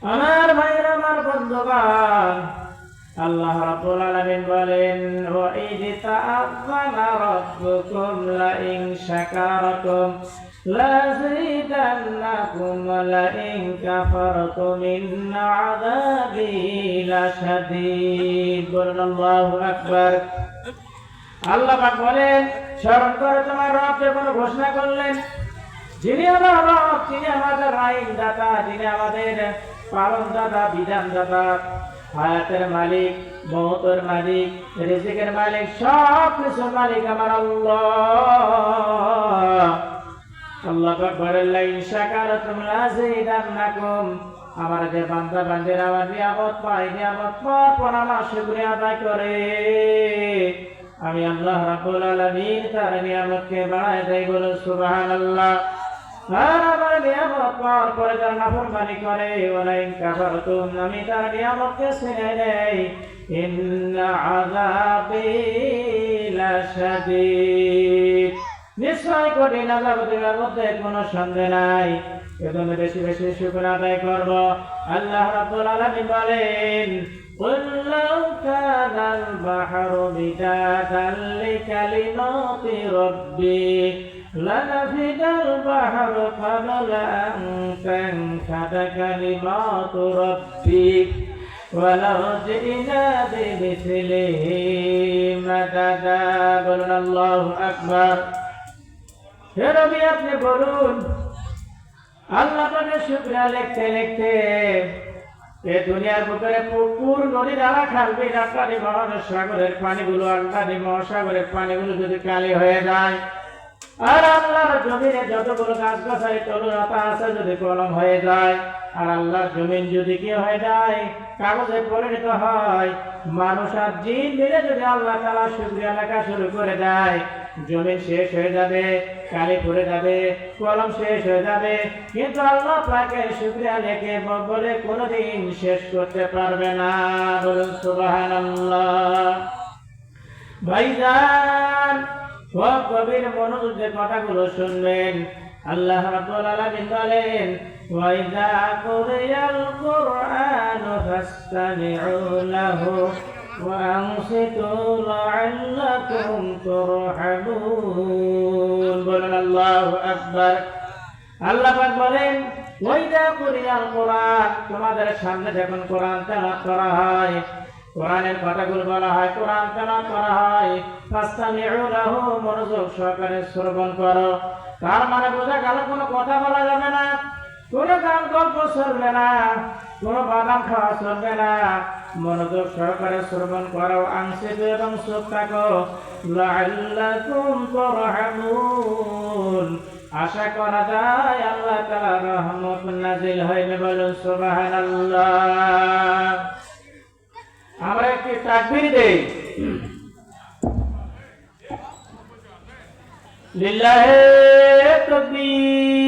আমার ভাইরা, আমার বন্ধুগণ, আল্লাহ রাব্বুল আলামিন বলেন, ওয়া ইয তাআযানা রাব্বুকুম লা ইন শাকারতুম লাযীদান্নাকুম ওয়া লা ইন কাফারতুম ইন্না আযাবী লাশাদীদ। বলুন আল্লাহু আকবার। আল্লাহ পাক বলেন, স্মরণ করে তোমার রব যখন ঘোষণা করলেন, যিনি আমার রব, তিনি আমাদের আইনদাতা, যিনি আমাদের পালনদাতা, বিধানদাতা, হায়াতের মালিক, মওতের মালিক, রিজিকের মালিক, সব কিছুর মালিক আমার আল্লাহ। আল্লাহ পাক বলেন, লা ইন শাকারতুম লাযীদান্নাকুম। আমার যে বান্দা বান্দিরা আমার নিয়ামত পায়, নিয়ামত পাওয়ার পর আমার শুকরিয়া আদায় করে, আমি আল্লাহ রাব্বুল আলামিন তার নিয়ামতকে বাড়ায় দেই। বলুন সুবহানাল্লাহ। আর আমার নিয়ামত পাওয়ার পরে যারা নাফরমানি করে, ওয়ালা ইন কাফারতুম, আমি তার নিয়ামতকে ছিনিয়ে নেই, ইন্না আযাবী লাশাদীদ। নিশ্চয় কঠিন আযাব দেওয়ার মধ্যে কোনো সন্দেহ নাই। এজন্য বেশি বেশি শুকর আদায় করব। আল্লাহ রাব্বুল আলামিন বলেন, قل لو كان البحر مدادا لكلمات ربي لنفد البحر قبل أن تنفد كلمات ربي ولو جئنا بمثله مددا। বলুন আল্লাহু আকবার। হে নবী, আপনি বলুন, আল্লাহ পাকের শুকরিয়া লিখতে লিখতে এ দুনিয়ার ভিতরে পুকুর, নদী, নালা, খাল, বিল, ইত্যাদি মহাসাগরের পানিগুলো, আল্লাহর মহাসাগরের পানিগুলো যদি কালি হয়ে যায়, আর আল্লাহর জমিনে যতগুলো গাছ-গাছালি, তরুলতা আছে যদি কলম হয়ে যায়, আর আল্লাহর জমিন যদি কি হয়ে যায়, কাগজে পরিণত হয়, মানুষ আর জিন মিলে যদি আল্লাহ তাআলা শুকরিয়া লেখা শুরু করে দেয়, জমিন শেষ হয়ে যাবে, কালি পড়ে যাবে, কলম শেষ হয়ে যাবে, কিন্তু আল্লাহ পাকের শুকরিয়া লেখে বলে কোনোদিন শেষ করতে পারবে না। বলুন সুবহানাল্লাহ। ভাইজান, খুব গভীর মনোযোগ দিয়ে কথাগুলো শুনবেন। আল্লাহ রাব্বুল আলামিন বলেন, ওয়া ইযা কুরিয়াল কুরআনু ফাসতামি'উ লাহু ওয়া আনসিতু লা'আল্লাকুম তুরহামুন। বলুন আল্লাহু আকবার। আল্লাহ পাক বলেন, ওয়া ইযা কুরিয়াল কুরআন, তোমাদের সামনে যখন কোরআন তেলাওয়াত করা হয়, কোরআনের কথাগুলো বলা হয়, কোরআন তেলাওয়াত করা হয়, ফাসতামি'উ লাহু, মনোযোগ সহকারে শ্রবণ করো। তার মানে বোঝা গেল কোনো কথা বলা যাবে না, কোনো গান গল্প চলবে না, কোনো বাদাম খাওয়া চলবে না। মনোযোগ সহকারে শ্রবণ করো, আনসিতু, এবং চুপ থাকো, লাআল্লাকুম তুরহামুন, আশা করা যায় আল্লাহ তাআলার রহমত নাযিল হইবে। বলুন সুবহানাল্লাহ। আমরা একটি তাকবীর দেই। লিল্লাহি তাকবীর।